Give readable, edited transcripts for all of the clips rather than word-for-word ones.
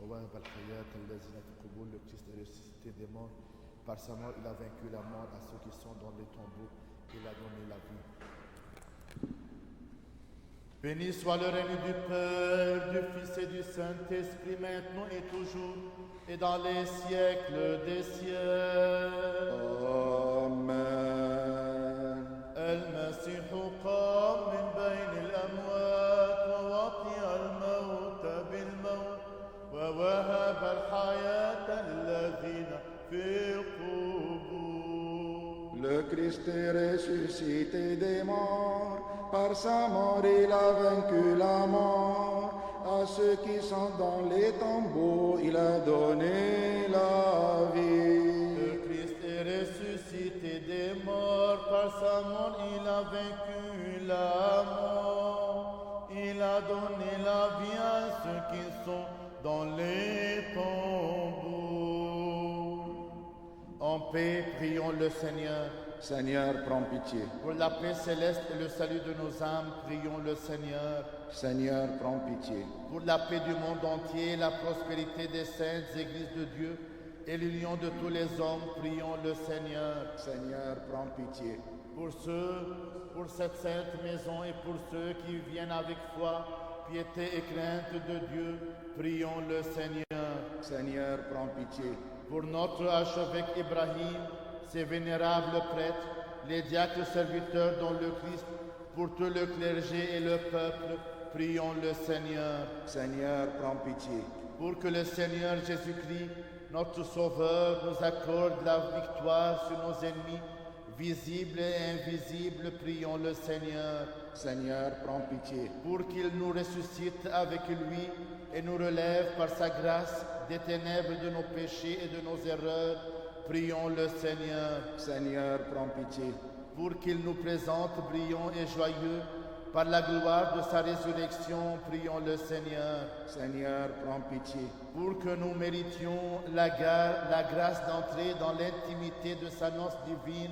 ووهب الحياة الذين في القبور. Le Christ est ressuscité des morts. Par sa mort, il a vaincu la mort à ceux qui sont dans les tombeaux. Il a donné la vie. Béni soit le règne du Père, du Fils et du Saint-Esprit, maintenant et toujours, et dans les siècles des siècles. آمين. المسيح قام من بين الأموات ووطئ الموت بالموت ووهب الحياة للذين في القبور. Le Christ est ressuscité des morts. Par sa mort, il a vaincu la mort. À ceux qui sont dans les tombeaux, il a donné la vie. Le Christ est ressuscité des morts. Par sa mort, il a vaincu la mort. Il a donné la vie à ceux qui sont dans les tombeaux. En paix, prions le Seigneur. Seigneur, prends pitié. Pour la paix céleste et le salut de nos âmes, prions le Seigneur. Seigneur, prends pitié. Pour la paix du monde entier, la prospérité des saintes églises de Dieu et l'union de tous les hommes, prions le Seigneur. Seigneur, prends pitié. Pour cette sainte maison et pour ceux qui viennent avec foi, piété et crainte de Dieu, prions le Seigneur. Seigneur, prends pitié. Pour notre archevêque Ibrahim, ses vénérables prêtres, les diacres serviteurs dans le Christ, pour tout le clergé et le peuple, prions le Seigneur. Seigneur, prends pitié. Pour que le Seigneur Jésus-Christ, notre Sauveur, nous accorde la victoire sur nos ennemis, visibles et invisibles, prions le Seigneur. Seigneur, prends pitié. Pour qu'il nous ressuscite avec lui et nous relève par sa grâce des ténèbres de nos péchés et de nos erreurs, prions le Seigneur. Seigneur, prends pitié. Pour qu'il nous présente brillants et joyeux par la gloire de sa résurrection, prions le Seigneur. Seigneur, prends pitié. Pour que nous méritions la grâce d'entrer dans l'intimité de sa noce divine,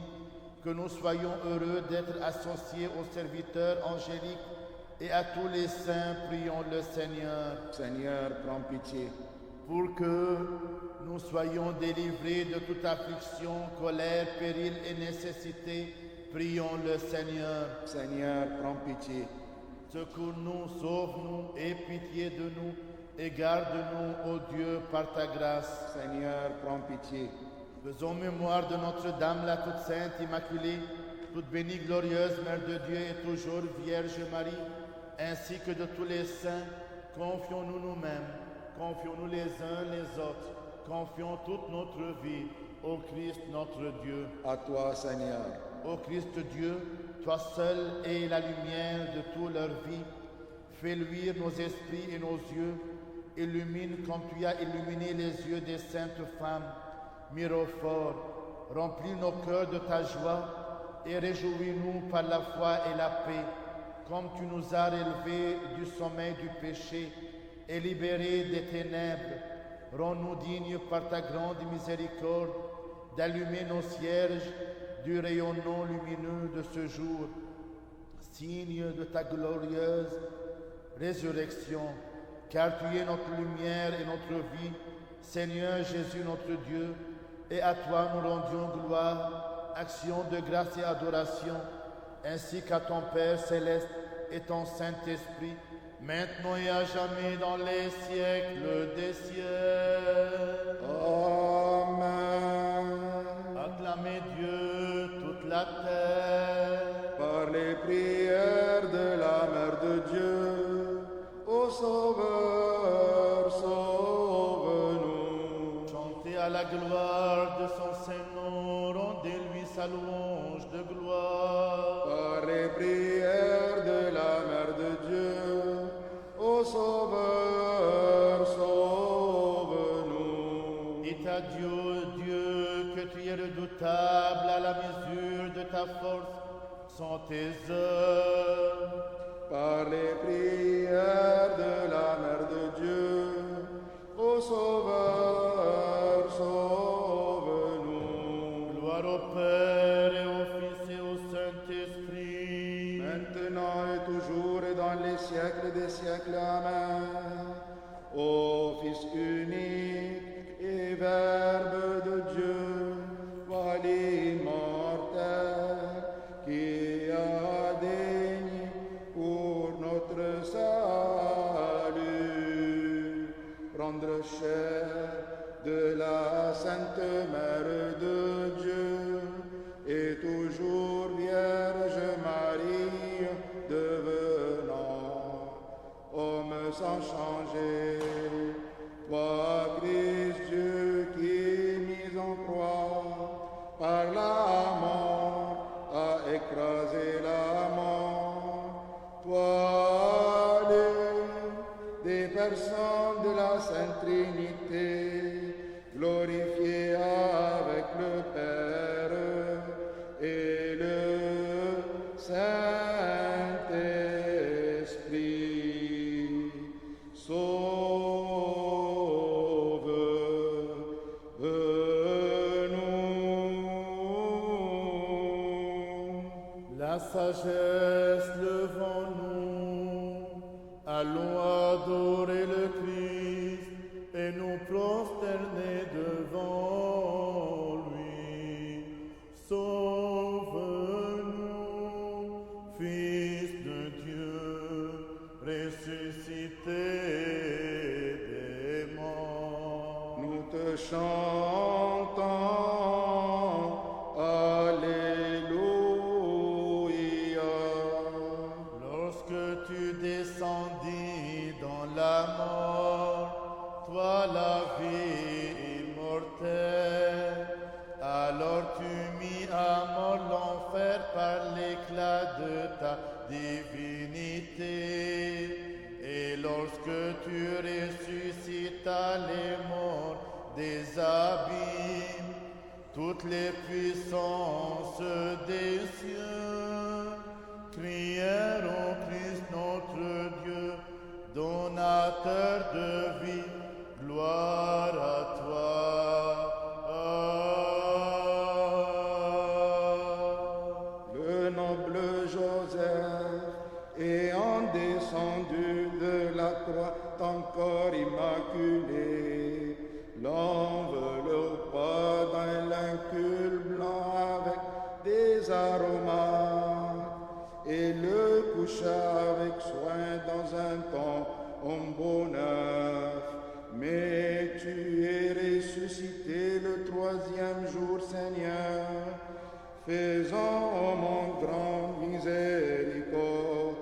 que nous soyons heureux d'être associés aux serviteurs angéliques et à tous les saints, prions le Seigneur. Seigneur, prends pitié. Pour que nous soyons délivrés de toute affliction, colère, péril et nécessité, prions le Seigneur. Seigneur, prends pitié. Secours-nous, sauve-nous, aie pitié de nous et garde-nous, ô Dieu, par ta grâce. Seigneur, prends pitié. Faisons mémoire de Notre-Dame, la toute sainte, immaculée, toute bénie, glorieuse, Mère de Dieu et toujours Vierge Marie, ainsi que de tous les saints. Confions-nous nous-mêmes, confions-nous les uns les autres, confions toute notre vie au Christ notre Dieu. À toi, Seigneur. Ô Christ Dieu, toi seul es la lumière de toute leur vie. Fais luire nos esprits et nos yeux. Illumine comme tu as illuminé les yeux des saintes femmes. Mirophore, remplis nos cœurs de ta joie et réjouis-nous par la foi et la paix, comme tu nous as relevés du sommeil du péché et libérés des ténèbres. Rends-nous dignes par ta grande miséricorde d'allumer nos cierges du rayonnement lumineux de ce jour, signe de ta glorieuse résurrection, car tu es notre lumière et notre vie, Seigneur Jésus notre Dieu, et à toi nous rendions gloire, action de grâce et adoration, ainsi qu'à ton Père céleste et ton Saint-Esprit, maintenant et à jamais dans les siècles des siècles. Amen. Acclamez Dieu toute la terre. Par les prières de la Mère de Dieu, ô Sauveur, sauve-nous. Chantez à la gloire de son Saint-Nom, rendez-lui sa louange de gloire. Par les prières de la Mère de Dieu, ô Sauveur, sauve-nous. Dites à Dieu, Dieu, que tu es redoutable à la mesure de ta force, sont tes œuvres. Par les prières de la Mère de Dieu, ô Sauveur, sauve-nous. Gloire au Père et au Fils et au Saint-Esprit. Maintenant et toujours et dans les siècles des siècles. Amen. ô Fils unique et Verbe de Dieu, toi l'immortel, qui a daigné pour notre salut prendre chair de la Sainte Mère de Dieu et toujours Vierge Marie devenant homme sans changer. Toi, Christ, Dieu qui mis en croix par la mort a écrasé la mort. Toi, l'une des personnes de la Sainte Trinité, glorifié avec le Père et le Saint-Esprit, sauve-nous. La sagesse devant nous, allons adorer le Christ et nous prosterner devant lui. Sauve-nous, Fils de Dieu, ressuscité des morts. Nous te chantons, Alléluia. Lorsque tu descendis dans la mort, toi la vie immortelle, alors tu mis à mort l'enfer par l'éclat de ta divinité. Et lorsque tu ressuscitas les morts des abîmes, toutes les puissances des cieux crièrent au Christ notre Dieu, donateur de vie, gloire à toi. Le noble Joseph, ayant descendu de la croix encore immaculé, l'enveloppa d'un lincule blanc avec des aromates et le coucha avec soin dans un tombeau neuf. Mais tu es ressuscité le troisième jour, Seigneur, faisant au monde grande miséricorde.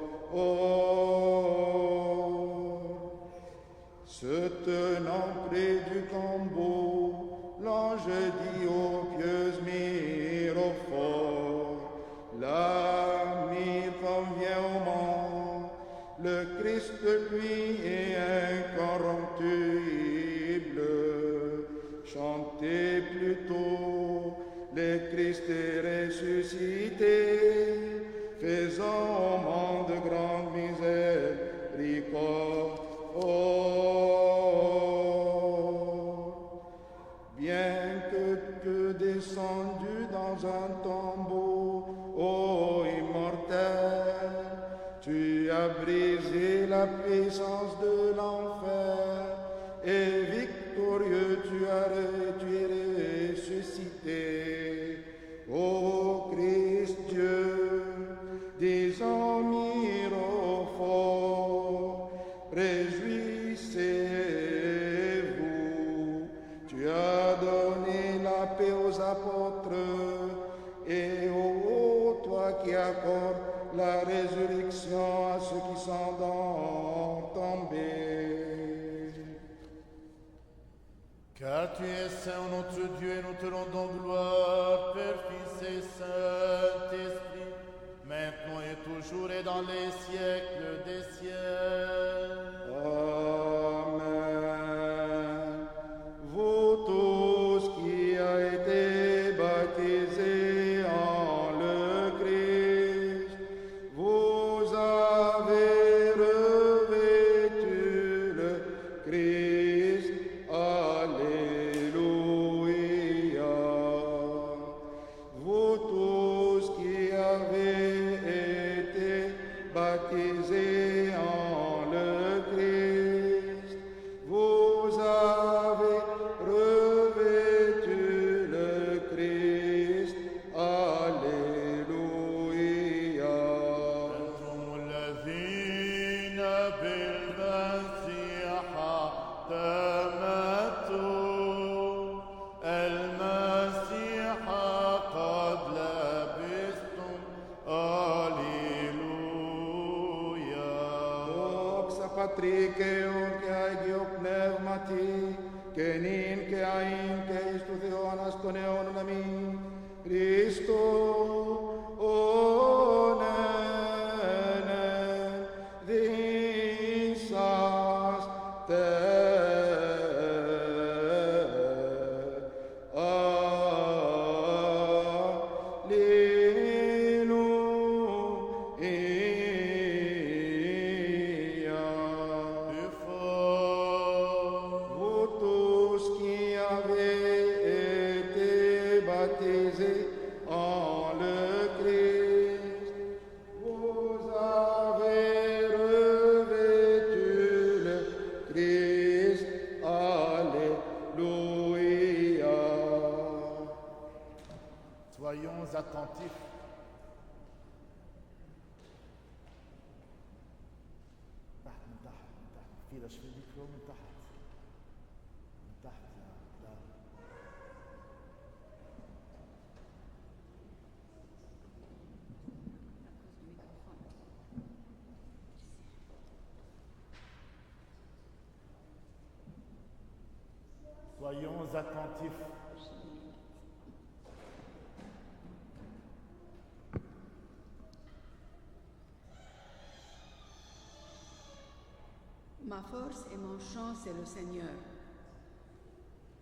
Se tenant près du tombeau, l'ange dit aux pieuses myrophores, la myrrhe convient au monde, le Christ lui est incorruptible. Chantez plutôt, le Christ est ressuscité, faisant au monde grande miséricorde. Bien que descendu dans un tombeau, ô immortel, tu as brisé la puissance de l'enfer et victorieux tu es ressuscité. Ô Christ Dieu, disons myrophores, réjouissez-vous, tu as donné la paix aux apôtres, et ô toi qui accordes la résurrection à ceux qui sont tombés. Car tu es saint, notre Dieu, et nous te rendons gloire, Père, Fils et Saint-Esprit, maintenant et toujours et dans les siècles des siècles. Amen. Vous tous qui avez été baptisés en le Christ, vous avez revêtu le Christ. Alléluia. Vous tous qui avez été baptisés en le الذين بالمسيح تمتوا المسيح قد لبستم Αλληλούια. Δόξα Πατρί και Υιόν και Άγιο Πνεύματι, και νυν και αΐν και εις του Θεού ανάς των αιώνων αμήν. Χριστό, όνενε, δίσαστε, Αλληλούια. Vous tous qui avez été baptisés en le Christ, vous avez revêtu le Christ. Alléluia. Soyons attentifs. من تحت في شوي الميكرو من تحت لا. Soyons attentifs. Ma force et mon chant, c'est le Seigneur.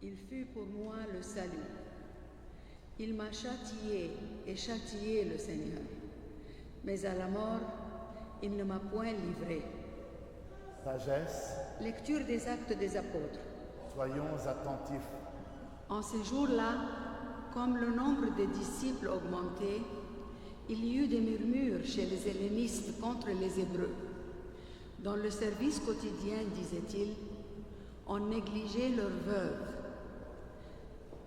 Il fut pour moi le salut. Il m'a châtié et châtié le Seigneur. Mais à la mort, il ne m'a point livré. Sagesse, Lecture des Actes des Apôtres. soyons attentifs. En ces jours-là, comme le nombre des disciples augmentait, il y eut des murmures chez les hellénistes contre les Hébreux. Dans le service quotidien, disait-il, on négligeait leurs veuves.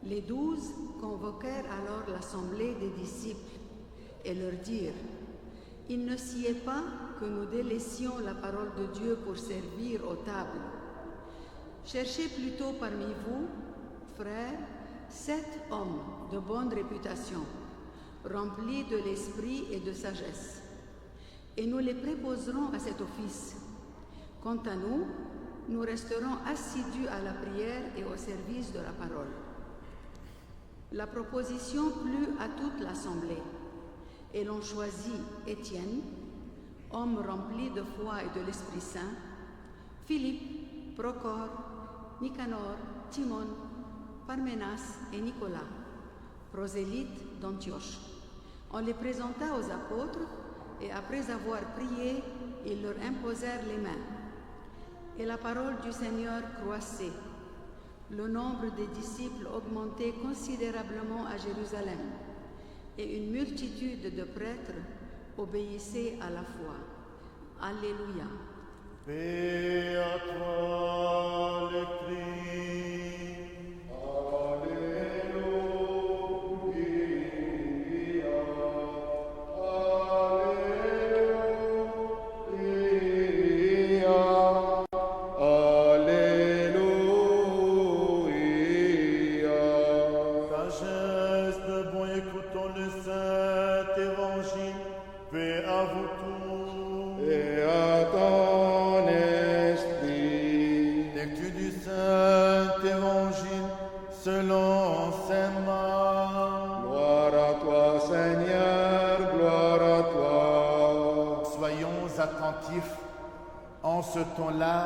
Les 12 convoquèrent alors l'assemblée des disciples et leur dirent, « Il ne sied pas que nous délaissions la parole de Dieu pour servir aux tables. Cherchez plutôt parmi vous, frères, 7 hommes de bonne réputation, remplis de l'esprit et de sagesse, et nous les préposerons à cet office. Quant à nous, nous resterons assidus à la prière et au service de la parole. » La proposition plut à toute l'assemblée, et l'on choisit Étienne, homme rempli de foi et de l'Esprit Saint, Philippe, Procore, Nicanor, Timon, Parménas et Nicolas, prosélytes d'Antioche. On les présenta aux apôtres, et après avoir prié, ils leur imposèrent les mains. Et la parole du Seigneur croissait. Le nombre des disciples augmentait considérablement à Jérusalem, et une multitude de prêtres obéissaient à la foi. Alléluia. Paix à toi, le Christ. Sagesse de bon, écoutons le Saint Évangile. Paix à vous tous. Et à ton esprit. Lecture du Saint Évangile selon saint Marc. Gloire à toi, Seigneur, gloire à toi. Soyons attentifs. En ce temps-là,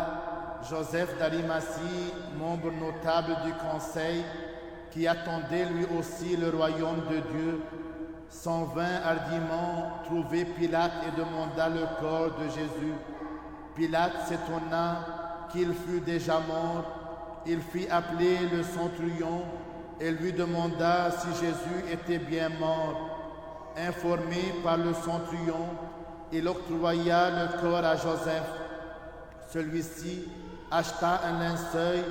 Joseph d'Arimathie, membre notable du conseil, qui attendait lui aussi le royaume de Dieu, s'en vint hardiment trouver Pilate et demanda le corps de Jésus. Pilate s'étonna qu'il fût déjà mort. Il fit appeler le centurion et lui demanda si Jésus était bien mort. Informé par le centurion, il octroya le corps à Joseph. Celui-ci acheta un linceul,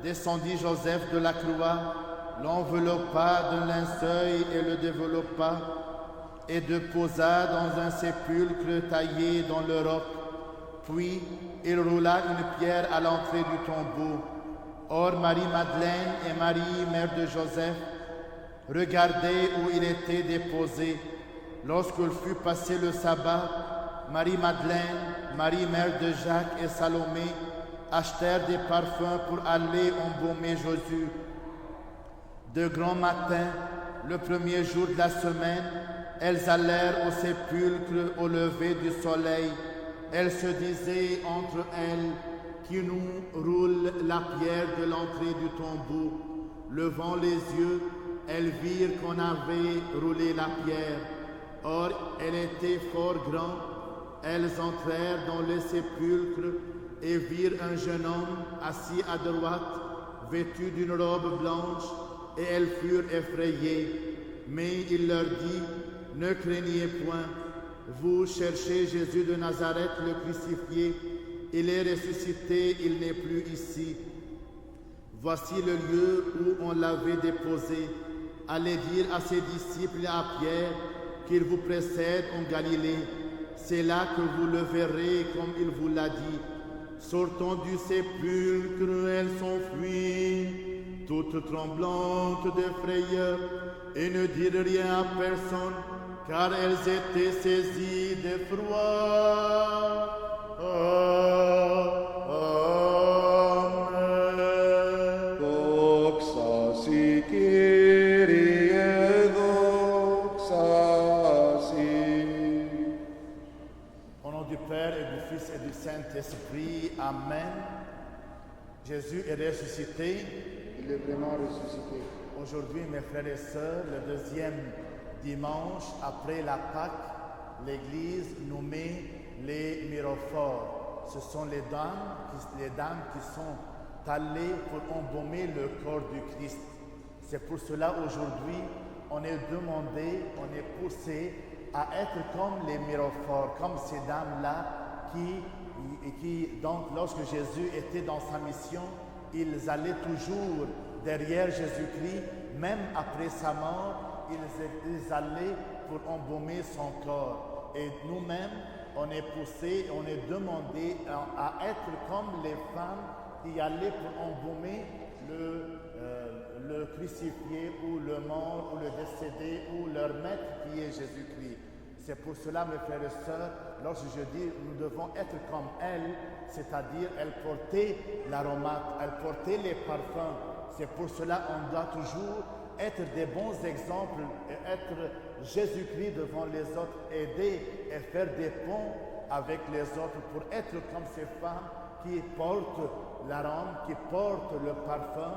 descendit Joseph de la croix, l'enveloppa d'un linceul et le développa. et déposa dans un sépulcre taillé dans le roc. Puis il roula une pierre à l'entrée du tombeau. Or Marie-Madeleine et Marie, mère de Joseph, regardaient où il était déposé. Lorsqu'il fut passé le sabbat, Marie-Madeleine, Marie, mère de Jacques et Salomé, achetèrent des parfums pour aller embaumer Jésus. De grand matin, le premier jour de la semaine, elles allèrent au sépulcre au lever du soleil. Elles se disaient entre elles: qui nous roule la pierre de l'entrée du tombeau. Levant les yeux, elles virent qu'on avait roulé la pierre. Or, elle était fort grande. Elles entrèrent dans le sépulcre et virent un jeune homme assis à droite, vêtu d'une robe blanche, et elles furent effrayées. Mais il leur dit: ne craignez point, vous cherchez Jésus de Nazareth, le crucifié. Il est ressuscité, il n'est plus ici. Voici le lieu où on l'avait déposé. Allez dire à ses disciples et à Pierre qu'il vous précède en Galilée. C'est là que vous le verrez comme il vous l'a dit. Sortant du sépulcre, elles s'enfuient, toutes tremblantes de frayeur, et ne dirent rien à personne, car elles étaient saisies d'effroi. Amen. Doxa si Kyrie, doxa si. Au nom du Père et du Fils et du Saint-Esprit, Amen. Jésus est ressuscité. Il est vraiment ressuscité. Aujourd'hui, mes frères et sœurs, le deuxième dimanche après la Pâque, l'Église nous met les mirophores. Ce sont les dames qui sont allées pour embaumer le corps du Christ. C'est pour cela aujourd'hui, on est demandé, on est poussé à être comme les mirophores, comme ces dames-là qui, donc, lorsque Jésus était dans sa mission, ils allaient toujours derrière Jésus-Christ, même après sa mort, ils allaient pour embaumer son corps. Et nous-mêmes, on est poussés, on est demandé à être comme les femmes qui allaient pour embaumer le crucifié ou le mort ou le décédé ou leur maître qui est Jésus-Christ. C'est pour cela, mes frères et sœurs, lorsque je dis nous devons être comme elles, c'est-à-dire elles portaient l'aromate, elles portaient les parfums. C'est pour cela qu'on doit toujours être des bons exemples et être Jésus-Christ devant les autres, aider et faire des ponts avec les autres pour être comme ces femmes qui portent l'arôme, qui portent le parfum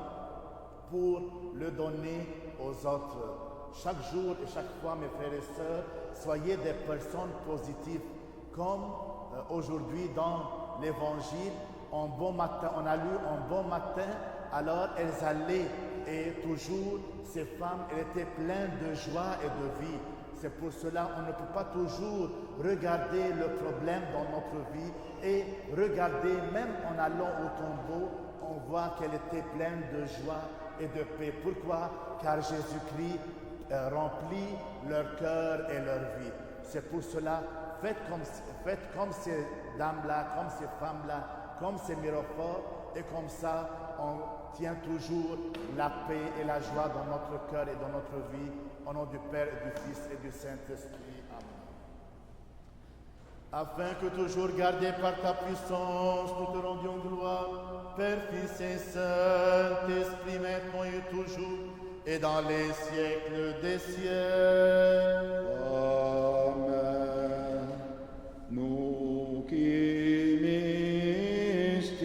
pour le donner aux autres. Chaque jour et chaque fois, mes frères et sœurs, soyez des personnes positives. Comme aujourd'hui dans l'Évangile, on a lu un bon matin, alors elles allaient et toujours ces femmes, elles étaient pleines de joie et de vie. C'est pour cela qu'on ne peut pas toujours regarder le problème dans notre vie et regarder, même en allant au tombeau, on voit qu'elle était pleine de joie et de paix. Pourquoi? Car Jésus-Christ remplit leur cœur et leur vie. C'est pour cela, faites comme ces dames-là, comme ces femmes-là, comme ces mirophores, et comme ça, on tient toujours la paix et la joie dans notre cœur et dans notre vie. Au nom du Père et du Fils et du Saint-Esprit. Amen. Afin que toujours gardés par ta puissance, nous te rendions gloire, Père, Fils et Saint-Esprit, maintenant et toujours, et dans les siècles des siècles. Amen. Nous qui mystiquement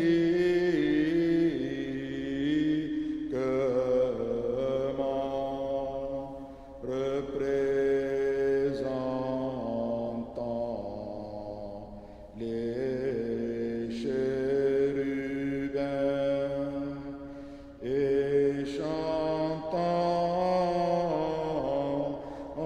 représentant les chérubins et chantant en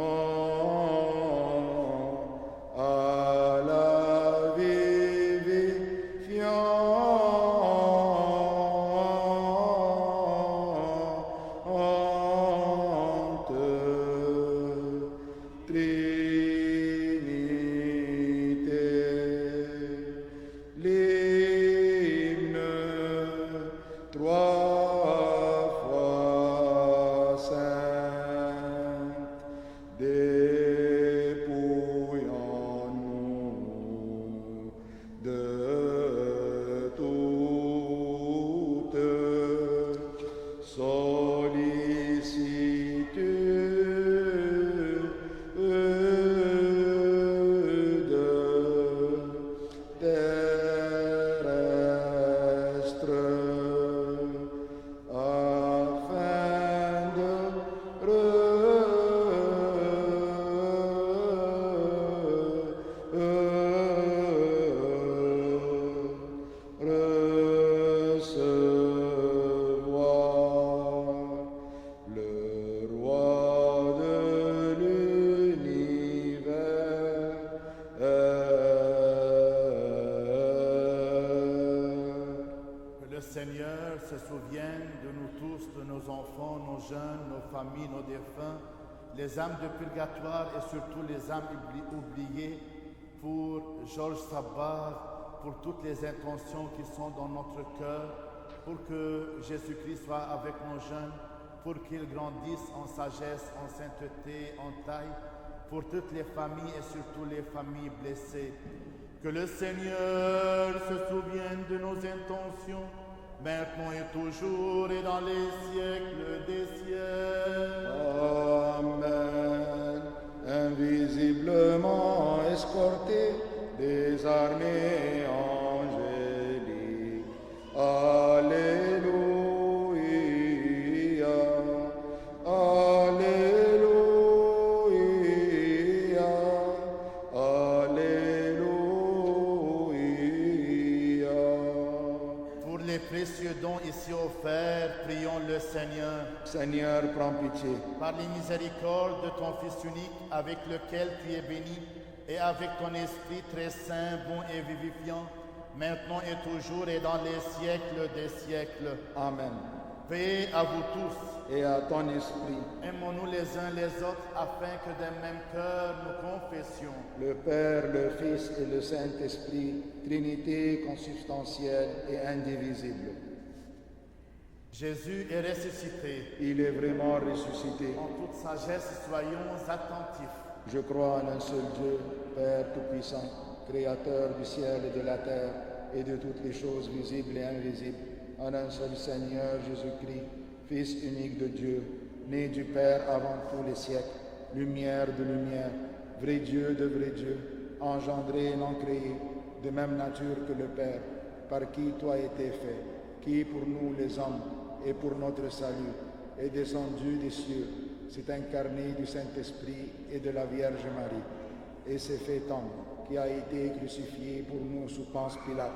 Seigneur se souvienne de nous tous, de nos enfants, nos jeunes, nos familles, nos défunts, les âmes de purgatoire et surtout les âmes oubliées, pour Georges Sabbar, pour toutes les intentions qui sont dans notre cœur, pour que Jésus-Christ soit avec nos jeunes, pour qu'ils grandissent en sagesse, en sainteté, en taille, pour toutes les familles et surtout les familles blessées. Que le Seigneur se souvienne de nos intentions, maintenant et toujours et dans les siècles des siècles. Amen. Invisiblement escorté des armées angéliques. Alléluia. Alléluia. Alléluia. Pour les précieux dons ici offerts, prions le Seigneur. Seigneur, prends pitié. Par les miséricordes de ton Fils unique, avec lequel tu es béni, et avec ton Esprit très saint, bon et vivifiant, maintenant et toujours et dans les siècles des siècles. Amen. Paix à vous tous. Et à ton esprit, Aimons-nous les uns les autres, afin que d'un même cœur nous confessions. le Père, le Fils et le Saint-Esprit, Trinité consubstantielle et indivisible. Jésus est ressuscité. Il est vraiment ressuscité. En toute sagesse, soyons attentifs. Je crois en un seul Dieu, Père Tout-Puissant, Créateur du ciel et de la terre et de toutes les choses visibles et invisibles, en un seul Seigneur Jésus-Christ, Fils unique de Dieu, né du Père avant tous les siècles, lumière de lumière, vrai Dieu de vrai Dieu, engendré et non créé, de même nature que le Père, par qui toi été fait, qui pour nous les hommes et pour notre salut est descendu des cieux, s'est incarné du Saint-Esprit et de la Vierge Marie, et s'est fait homme, qui a été crucifié pour nous sous Ponce Pilate,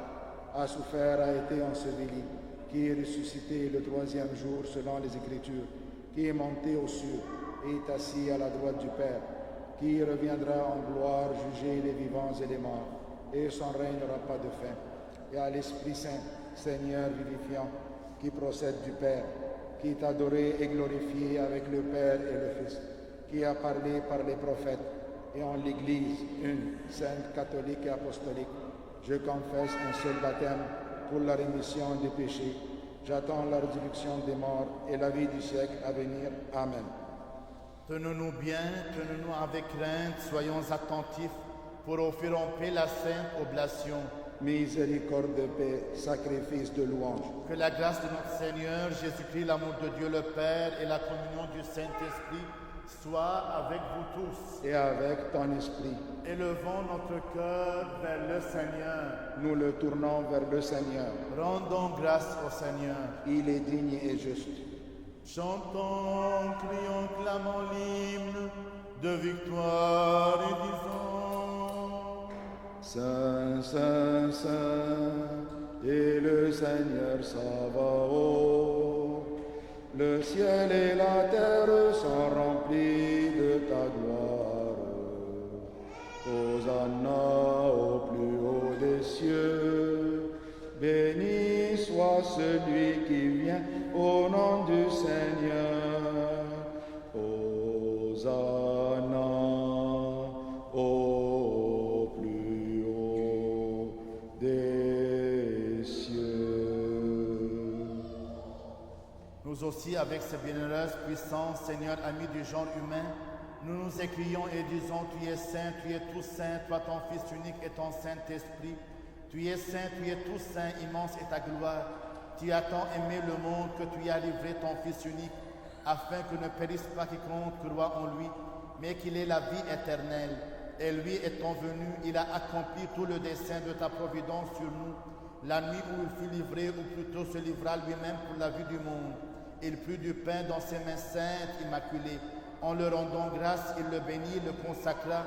a souffert, a été enseveli, qui est ressuscité le troisième jour selon les Écritures, qui est monté aux cieux et est assis à la droite du Père, qui reviendra en gloire juger les vivants et les morts, et son règne n'aura pas de fin. Et à l'Esprit Saint, Seigneur vivifiant, qui procède du Père, qui est adoré et glorifié avec le Père et le Fils, qui a parlé par les prophètes, et en l'Église, une, sainte, catholique et apostolique. Je confesse un seul baptême pour la rémission des péchés. J'attends la résurrection des morts et la vie du siècle à venir. Amen. Tenons-nous bien, tenons-nous avec crainte, soyons attentifs pour offrir en paix la sainte oblation. Miséricorde de paix, sacrifice de louange. Que la grâce de notre Seigneur Jésus-Christ, l'amour de Dieu le Père et la communion du Saint-Esprit soient avec vous tous. Et avec ton esprit, Élevons notre cœur vers le Seigneur. nous le tournons vers le Seigneur. Rendons grâce au Seigneur. Il est digne et juste. Chantons, crions, clamons l'hymne de victoire et disons: Saint, Saint, Saint, et le Seigneur Sabaoth. Le ciel et la terre sont remplis de ta gloire. Hosanna au plus haut des cieux. Béni soit celui qui vient au nom du Seigneur. Hosanna au plus haut des cieux. Nous aussi, avec ces bienheureuses puissances, Seigneur, ami du genre humain, nous nous écrions et disons: Tu es saint, tu es tout saint, toi ton Fils unique et ton Saint-Esprit. Tu es saint, tu es tout saint, immense est ta gloire. Tu as tant aimé le monde que tu as livré ton Fils unique, afin que ne périsse pas quiconque croit en lui, mais qu'il ait la vie éternelle. Et lui étant venu, il a accompli tout le dessein de ta providence sur nous. La nuit où il fut livré, ou plutôt se livra lui-même pour la vie du monde, il prit du pain dans ses mains saintes, immaculées. En le rendant grâce, il le bénit, le consacra,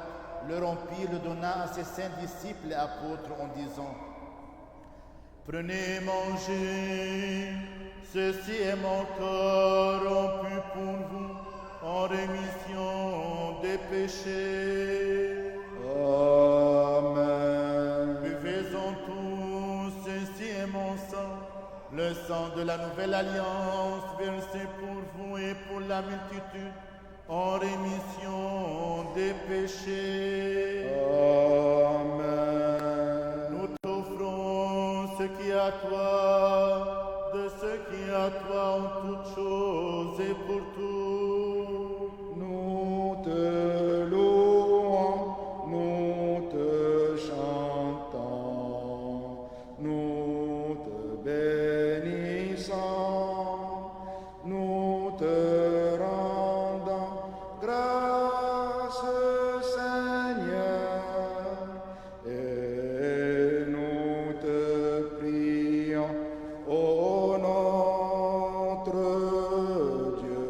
le rompit, le donna à ses saints disciples et apôtres en disant: Prenez, mangez, ceci est mon corps rompu pour vous en rémission des péchés. Amen. Buvez-en tous, ceci est mon sang, le sang de la nouvelle alliance versé pour vous et pour la multitude en rémission des péchés. Amen. Nous t'offrons ce qui est à toi, de ce qui est à toi en toutes choses et pour tout. Nous te louons, nous te chantons, nous te bénissons, nous te rendons grâce, Seigneur, et nous te prions, ô notre Dieu.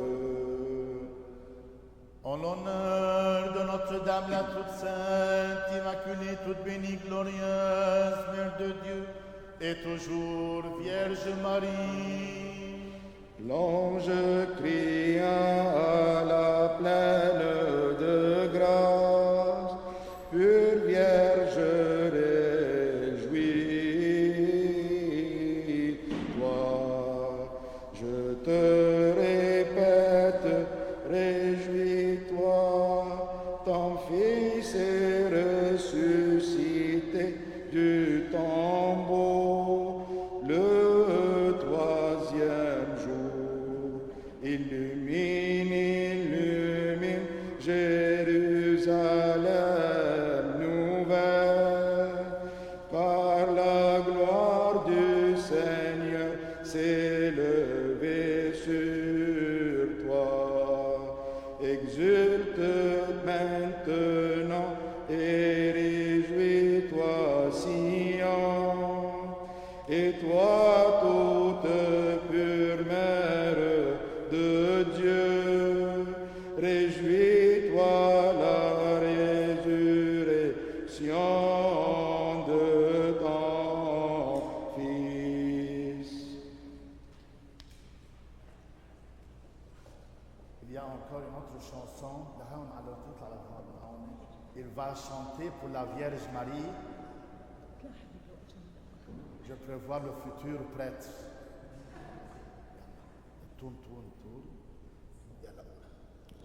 En l'honneur de Notre-Dame, la toute sainte, immaculée, toute bénie, glorieuse, Mère de Dieu, et toujours Vierge Marie. L'ange cria à la pleine de grâce, pure Vierge, réjouis-toi. Je te répète, réjouis-toi, ton Fils est ressuscité du tombeau le troisième jour. Illumine, illumine Jérusalem nouvelle, par la gloire du Seigneur s'est levée sur toi. Exulte maintenant et réjouis-toi, Sion, et toi toute pure mère de Dieu, réjouis-toi la résurrection de ton Fils. Il y a encore une autre chanson. Il va chanter pour la Vierge Marie. Je prévois le futur prêtre. Tourne.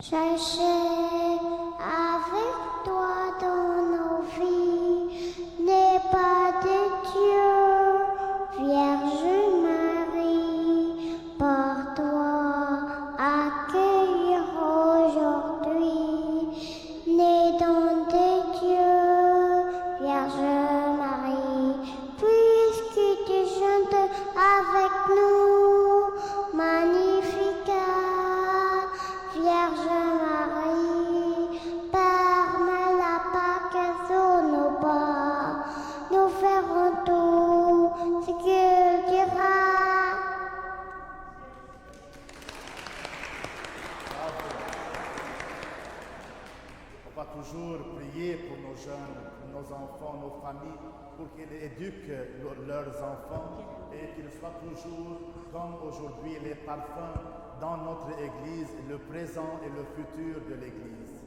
Chercher avec toi dans nos vies n'est pas de Dieu, Vierge Marie, par toi accueillir aujourd'hui, née dans des dieux, Vierge Marie, puisque tu chantes avec nous, Magnificat, Vierge Marie, permets la Pâque sur nos pas, nous ferons tout ce qu'il dira. On va toujours prier pour nos jeunes, pour nos enfants, nos familles, pour qu'ils éduquent leurs enfants et qu'ils soient toujours, comme aujourd'hui, les parfums dans notre Église, le présent et le futur de l'Église.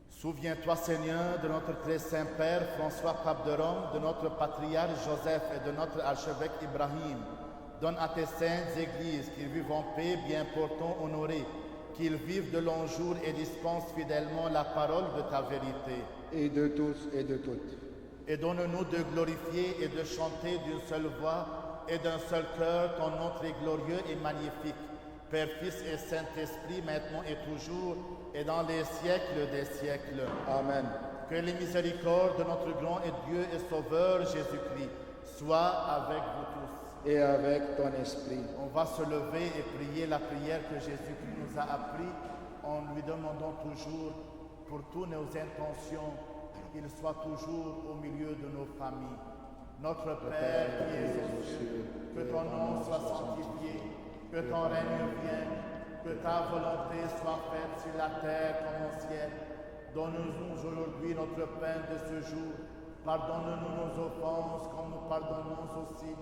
Souviens-toi, Seigneur, de notre très saint Père François, pape de Rome, de notre patriarche Joseph et de notre archevêque Ibrahim. Donne à tes saintes églises qu'ils vivent en paix, bien portants, honorés, qu'ils vivent de longs jours et dispensent fidèlement la parole de ta vérité. Et de tous et de toutes. Et donne-nous de glorifier et de chanter d'une seule voix et d'un seul cœur ton nom très glorieux et magnifique, Père, Fils et Saint-Esprit, maintenant et toujours, et dans les siècles des siècles. Amen. Que les miséricordes de notre grand et Dieu et Sauveur Jésus-Christ soient avec vous tous. Et avec ton esprit. On va se lever et prier la prière que Jésus-Christ nous a appris en lui demandant toujours pour toutes nos intentions qu'il soit toujours au milieu de nos familles. Notre Père qui es aux cieux, que ton nom soit sanctifié, que ton règne vienne, que ta volonté soit faite sur la terre comme au ciel. Donne-nous aujourd'hui notre pain de ce jour. Pardonne-nous nos offenses comme nous pardonnons aussi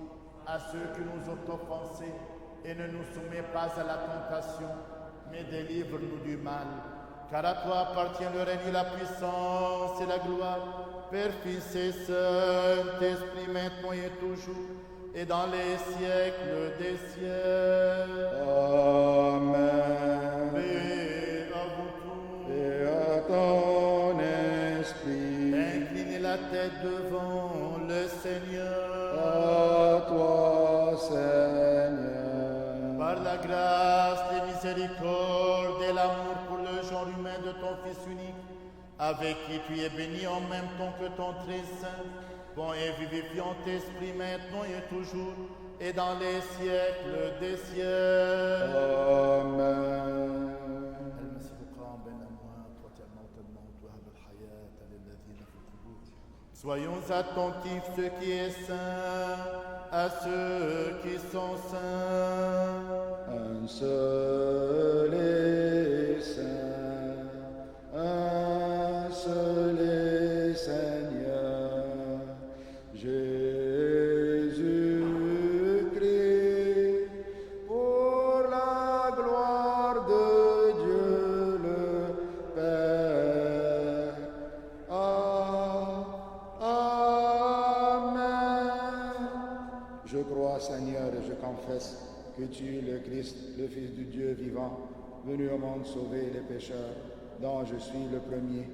à ceux qui nous ont offensés. Et ne nous soumets pas à la tentation, mais délivre-nous du mal. Car à toi appartient le règne, la puissance et la gloire Père, Fils et Saint-Esprit, maintenant et toujours, et dans les siècles des siècles. Amen. Paix à vous tous. Et à ton esprit, Inclinez la tête devant le Seigneur. à toi, Seigneur. Par la grâce, les miséricordes et l'amour pour le genre humain de ton Fils unique, avec qui tu es béni en même temps que ton très saint, bon et vivifiant esprit maintenant et toujours, et dans les siècles des siècles. Amen. المسيح قام بين الأموات وتموت الموت وهب الحياة للذين في القبور. Soyons attentifs, ceux qui est saint, à ceux qui sont saints. Un seul est saint, un seul est Seigneur, Jésus-Christ, pour la gloire de Dieu le Père. Amen. Je crois, Seigneur, et je confesse que tu es le Christ, le Fils du Dieu vivant, venu au monde sauver les pécheurs, dont je suis le premier.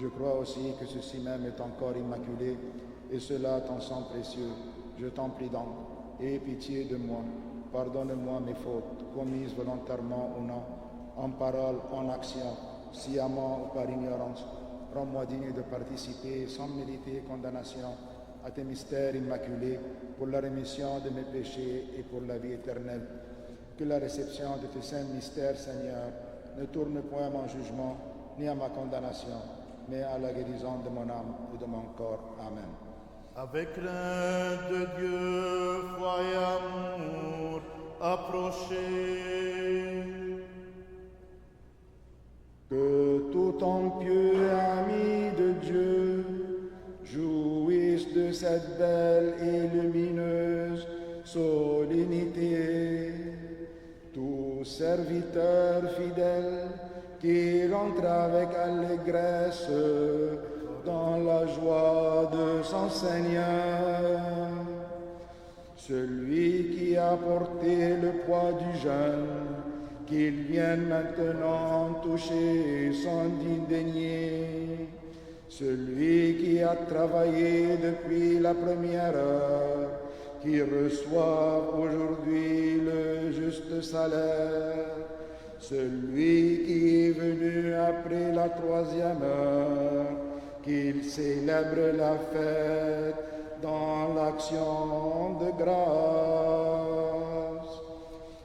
Je crois aussi que ceci même est encore immaculé, et cela ton sang précieux. Je t'en prie donc, aie pitié de moi. Pardonne-moi mes fautes, commises volontairement ou non, en parole, en action, sciemment ou par ignorance. Rends-moi digne de participer, sans mériter condamnation, à tes mystères immaculés, pour la rémission de mes péchés et pour la vie éternelle. Que la réception de tes saints mystères, Seigneur, ne tourne point à mon jugement, ni à ma condamnation, mais à la guérison de mon âme et de mon corps. Amen. Avec crainte de Dieu, foi et amour, approchez. Que tout homme pieux ami de Dieu jouisse de cette belle et lumineuse solennité. Tout serviteur fidèle qui rentre avec allégresse dans la joie de son Seigneur. Celui qui a porté le poids du jeûne, qu'il vienne maintenant toucher son digne denier. Celui qui a travaillé depuis la première heure, qui reçoit aujourd'hui le juste salaire. Celui qui est venu après la troisième heure, qu'il célèbre la fête dans l'action de grâce.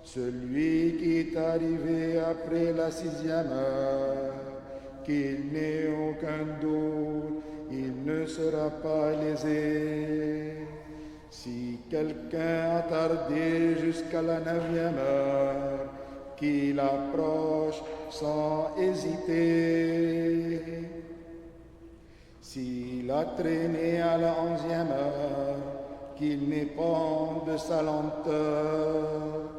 Celui qui est arrivé après la sixième heure, qu'il n'ait aucun doute, il ne sera pas lésé. Si quelqu'un a tardé jusqu'à la neuvième heure, qu'il approche sans hésiter. S'il a traîné à la 11e heure, qu'il n'ait pas de sa lenteur,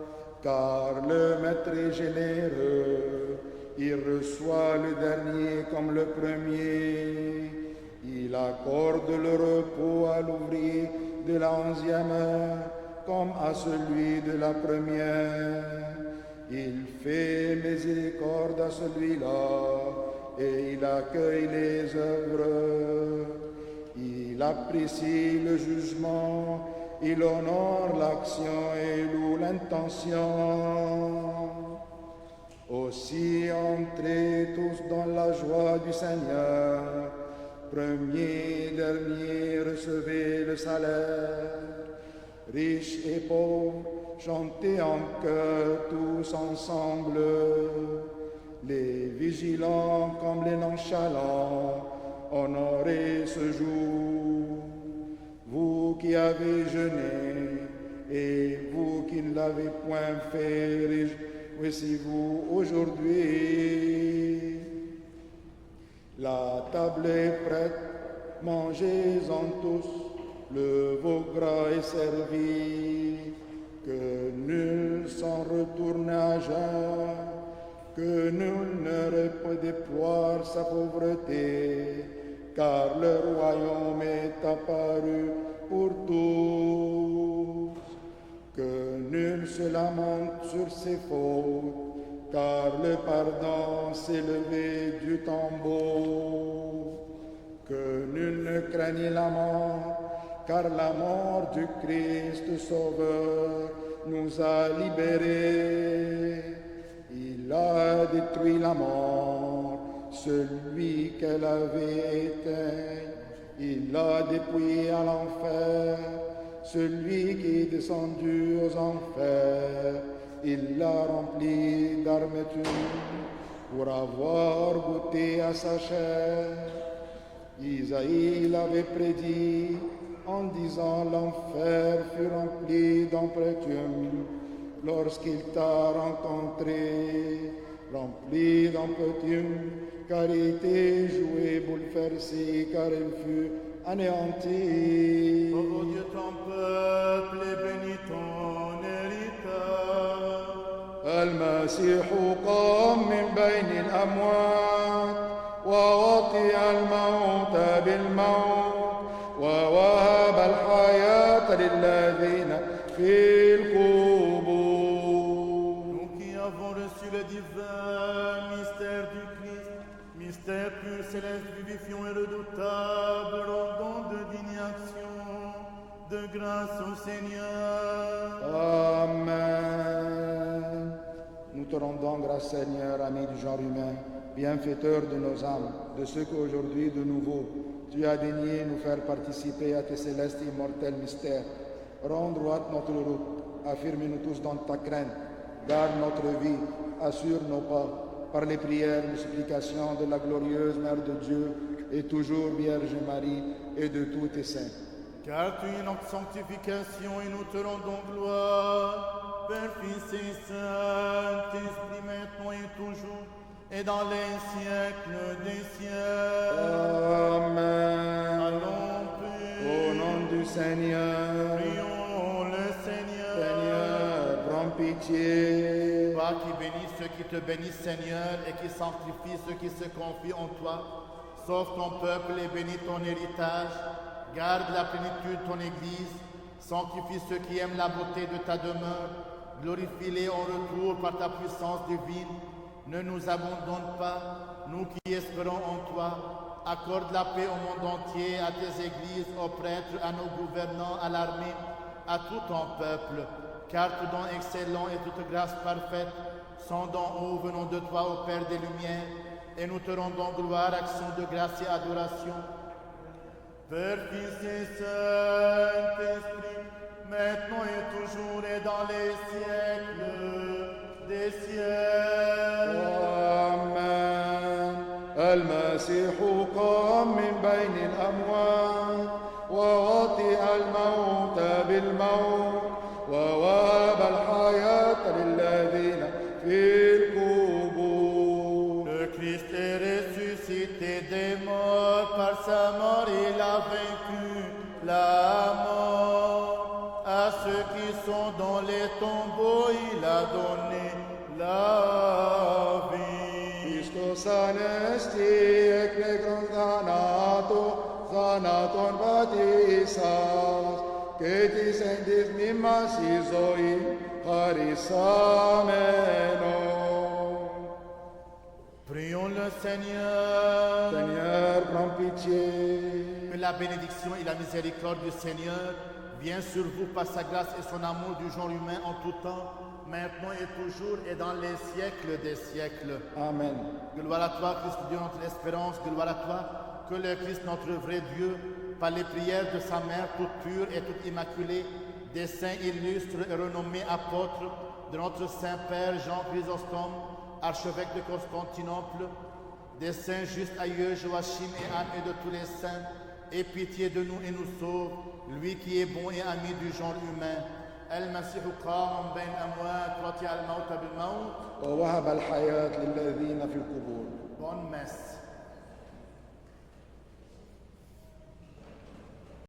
car le maître est généreux, il reçoit le dernier comme le premier. Il accorde le repos à l'ouvrier de la 11e heure, comme à celui de la première. Il fait miséricorde à celui-là, et il accueille les œuvres. Il apprécie le jugement, il honore l'action et loue l'intention. Aussi entrez tous dans la joie du Seigneur. Premier, dernier, recevez le salaire. Riches et pauvres, chantez en chœur tous ensemble. Les vigilants comme les nonchalants, honorez ce jour. Vous qui avez jeûné et vous qui ne l'avez point fait, réjouissez-vous aujourd'hui. La table est prête, mangez-en tous, le veau gras est servi. Que nul s'en retourne à jeun, que nul ne déploie sa pauvreté, car le royaume est apparu pour tous. Que nul se lamente sur ses fautes, car le pardon s'est levé du tombeau. Que nul ne craigne la mort, car la mort du Christ Sauveur nous a libérés. Il a détruit la mort, celui qu'elle avait éteint. Il l'a dépouillé à l'enfer, celui qui est descendu aux enfers. Il l'a rempli d'armetures pour avoir goûté à sa chair. Isaïe l'avait prédit en disant: l'enfer fut rempli d'amertume lorsqu'il t'a rencontré, rempli d'amertume, car il était joué, bouleversé, car il fut anéanti. Ô Dieu, ton peuple est béni, ton héritage. المسيح قام من بين الأموات ووطئ الموت بالموت ووهب الحياة للذين في القبور. Nous qui avons reçu le divin mystère du Christ, mystère pur, céleste, vivifiant et redoutable, rendons de dignes actions de grâce au Seigneur. Amen. Nous te rendons grâce, Seigneur, ami du genre humain, bienfaiteur de nos âmes, de ce qu'aujourd'hui, de nouveau, tu as daigné nous faire participer à tes célestes et immortels mystères. Rends droite notre route, affirme-nous tous dans ta crainte, garde notre vie, assure nos pas, par les prières et les supplications de la glorieuse Mère de Dieu, et toujours Vierge Marie, et de tous tes saints. Car tu es notre sanctification et nous te rendons gloire, Père, Fils et Saint-Esprit, maintenant et toujours, et dans les siècles des siècles. Amen. Allons, Au nom du Seigneur, prions le Seigneur. Seigneur, prends pitié. Toi qui bénis ceux qui te bénissent, Seigneur, et qui sanctifie ceux qui se confient en toi, sauve ton peuple et bénis ton héritage, garde la plénitude de ton Église, sanctifie ceux qui aiment la beauté de ta demeure, glorifie-les en retour par ta puissance divine. Ne nous abandonne pas, nous qui espérons en toi. Accorde la paix au monde entier, à tes églises, aux prêtres, à nos gouvernants, à l'armée, à tout ton peuple. Car tout don excellent et toute grâce parfaite sont d'en haut venant de toi, ô Père des Lumières, et nous te rendons gloire, action de grâce et adoration. Père, Fils et Saint-Esprit, maintenant et toujours et dans les siècles des siècles. Amen. المسيح قام من بين الأموات ووطئ الموت بالموت ووهب الحياة للذين في القبور. Le Christ est ressuscité des morts, par sa mort il a vaincu la mort. À ceux qui sont dans les tombeaux, il a donné la vie. Χριστός ανέστη εκλέγον θάνατον πατήσας και της εν της μνήμας η ζωή χαρισάμενον. Prions le Seigneur. Seigneur, prends pitié. Que la bénédiction et la miséricorde du Seigneur viennent sur vous par sa grâce et son amour du genre humain en tout temps, maintenant et toujours et dans les siècles des siècles. Amen. Gloire à toi, Christ Dieu, notre espérance. Gloire à toi, que le Christ, notre vrai Dieu, par les prières de sa mère, toute pure et toute immaculée, des saints illustres et renommés apôtres, de notre Saint-Père Jean Chrysostome, archevêque de Constantinople, des saints justes aïeux Joachim et Anne et de tous les saints, aie pitié de nous et nous sauve, lui qui est bon et ami du genre humain. المسيح قام بين أموات وطئ الموت بالموت. ووهب الحياة للذين في القبور. Bonne messe.